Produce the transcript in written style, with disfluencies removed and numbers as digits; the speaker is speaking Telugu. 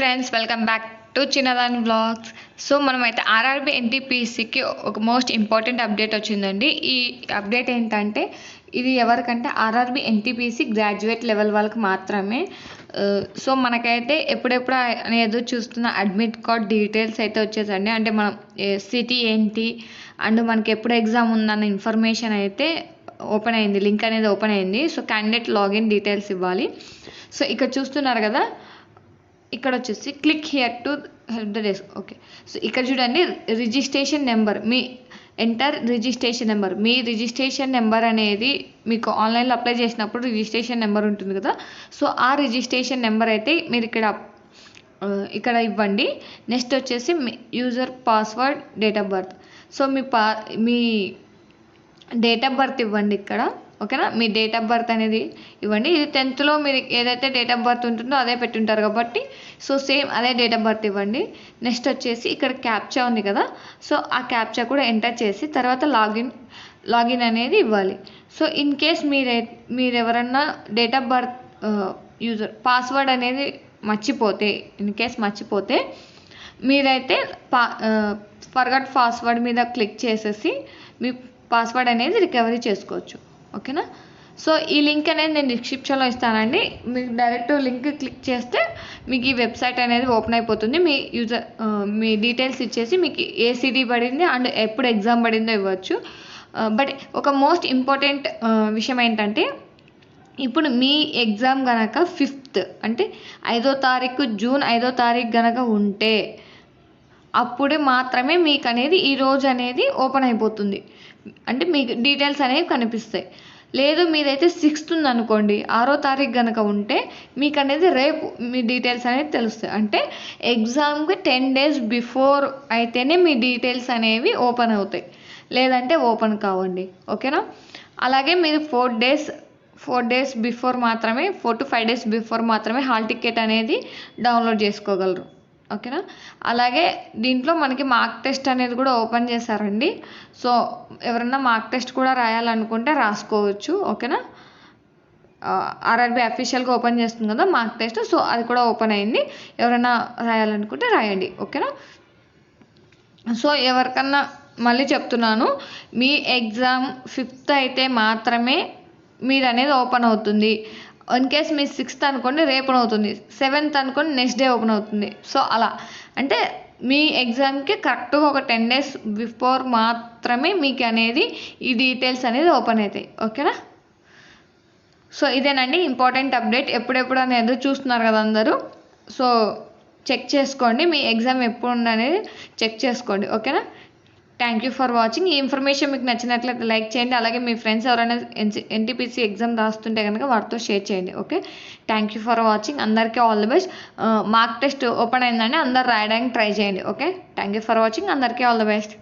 ఫ్రెండ్స్, వెల్కమ్ బ్యాక్ టు చిన్నదాని వ్లాగ్స్. సో మనమైతే ఆర్ఆర్బి ఎన్టీపీసీకి ఒక మోస్ట్ ఇంపార్టెంట్ అప్డేట్ వచ్చిందండి. ఈ అప్డేట్ ఏంటంటే ఇది ఎవరికంటే ఆర్ఆర్బి ఎన్టీపీసీ గ్రాడ్యుయేట్ లెవెల్ వాళ్ళకి మాత్రమే. సో మనకైతే ఎప్పుడెప్పుడు అనేది చూస్తున్న అడ్మిట్ కార్డ్ డీటెయిల్స్ అయితే వచ్చేసండి. అంటే మనం సిటీ ఏంటి అండ్ మనకి ఎప్పుడు ఎగ్జామ్ ఉందన్న ఇన్ఫర్మేషన్ అయితే ఓపెన్ అయింది, లింక్ అనేది ఓపెన్ అయింది. సో క్యాండిడేట్ లాగిన్ డీటెయిల్స్ ఇవ్వాలి. సో ఇక్కడ చూస్తున్నారు కదా, ఇక్కడ వచ్చేసి click here to help the desk. Okay, so ఇక్కడ చూడండి రిజిస్ట్రేషన్ నెంబర్, మీ ఎంటర్ రిజిస్ట్రేషన్ నెంబర్. మీ రిజిస్ట్రేషన్ నెంబర్ అనేది మీకు ఆన్లైన్లో అప్లై చేసినప్పుడు రిజిస్ట్రేషన్ నెంబర్ ఉంటుంది కదా. సో ఆ రిజిస్ట్రేషన్ నెంబర్ అయితే మీరు ఇక్కడ ఇవ్వండి. నెక్స్ట్ వచ్చేసి మీ user password, date of birth. So మీ డేట్ ఆఫ్ బర్త్ ఇవ్వండి ఇక్కడ. ఓకేనా, మీ డేట్ ఆఫ్ బర్త్ అనేది ఇవ్వండి. ఇది 10th మీరు ఏదైతే డేట్ ఆఫ్ బర్త్ ఉంటుందో అదే పెట్టుంటారు కాబట్టి సో సేమ్ అదే డేట్ ఆఫ్ బర్త్ ఇవ్వండి. నెక్స్ట్ వచ్చేసి ఇక్కడ క్యాప్చా ఉంది కదా, సో ఆ క్యాప్చా కూడా ఎంటర్ చేసి తర్వాత లాగిన్ అనేది ఇవ్వాలి. సో ఇన్ కేస్ మీరు ఎవరన్నా date of birth user password అనేది మర్చిపోతే మీరైతే ఫర్గట్ పాస్వర్డ్ మీద క్లిక్ చేసేసి మీ పాస్వర్డ్ అనేది రికవరీ చేసుకోవచ్చు. ఓకేనా, సో ఈ లింక్ అనేది నేను డిస్క్రిప్షన్లో ఇస్తానండి. మీకు డైరెక్ట్ లింక్ క్లిక్ చేస్తే మీకు ఈ వెబ్సైట్ అనేది ఓపెన్ అయిపోతుంది. మీ డీటెయిల్స్ ఇచ్చేసి మీకు ఏ సిటీ పడింది అండ్ ఎప్పుడు ఎగ్జామ్ పడిందో ఇవ్వచ్చు. బట్ ఒక మోస్ట్ ఇంపార్టెంట్ విషయం ఏంటంటే ఇప్పుడు మీ ఎగ్జామ్ కనుక 5th అంటే 5వ తారీఖు జూన్ 5వ తారీఖు కనుక ఉంటే అప్పుడే మాత్రమే మీకు అనేది ఈరోజు అనేది ఓపెన్ అయిపోతుంది. అంటే మీకు డీటెయిల్స్ అనేవి కనిపిస్తాయి. లేదు మీదైతే 6th ఉందనుకోండి, 6వ తారీఖు కనుక ఉంటే మీకు అనేది రేపు మీ డీటెయిల్స్ అనేది తెలుస్తాయి. అంటే ఎగ్జామ్కి 10 days బిఫోర్ అయితేనే మీ డీటెయిల్స్ అనేవి ఓపెన్ అవుతాయి, లేదంటే ఓపెన్ కావండి. ఓకేనా, అలాగే మీరు 4 days బిఫోర్ మాత్రమే 4 to 5 days బిఫోర్ మాత్రమే హాల్ టికెట్ అనేది డౌన్లోడ్ చేసుకోగలరు. ఓకేనా, అలాగే దీంట్లో మనకి మార్క్ టెస్ట్ అనేది కూడా ఓపెన్ చేశారండి. సో ఎవరన్నా మార్క్ టెస్ట్ కూడా రాయాలనుకుంటే రాసుకోవచ్చు. ఓకేనా, ఆర్ఆర్బి అఫీషియల్గా ఓపెన్ చేస్తుంది కదా మార్క్ టెస్ట్, సో అది కూడా ఓపెన్ అయింది. ఎవరైనా రాయాలనుకుంటే రాయండి. ఓకేనా, సో ఎవరికన్నా మళ్ళీ చెప్తున్నాను, మీ ఎగ్జామ్ 5th అయితే మాత్రమే మీరు అనేది ఓపెన్ అవుతుంది. ఇన్ కేస్ మీ 6th అనుకోండి రేపు అవుతుంది, 7th అనుకోండి నెక్స్ట్ డే ఓపెన్ అవుతుంది. సో అలా అంటే మీ ఎగ్జామ్కి కరెక్ట్గా ఒక 10 days బిఫోర్ మాత్రమే మీకు అనేది ఈ డీటెయిల్స్ అనేది ఓపెన్ అవుతాయి. ఓకేనా, సో ఇదేనండి ఇంపార్టెంట్ అప్డేట్. ఎప్పుడెప్పుడు అనేది చూస్తున్నారు కదా అందరూ, సో చెక్ చేసుకోండి మీ ఎగ్జామ్ ఎప్పుడు ఉందనేది చెక్ చేసుకోండి. ఓకేనా, థ్యాంక్ యూ ఫర్ వాచింగ్. ఈ ఇన్ఫర్మేషన్ మీకు నచ్చినట్లయితే లైక్ చేయండి. అలాగే మీ ఫ్రెండ్స్ ఎవరైనా ఎన్టీపీసీ ఎగ్జామ్ రాస్తుంటే కనుక వాటితో షేర్ చేయండి. Okay, thank you for watching. అందరికీ all the best. Mock test open అయిందని అందరు రాయడానికి ట్రై చేయండి. Okay, thank you for watching. అందరికీ ఆల్ ది బెస్ట్.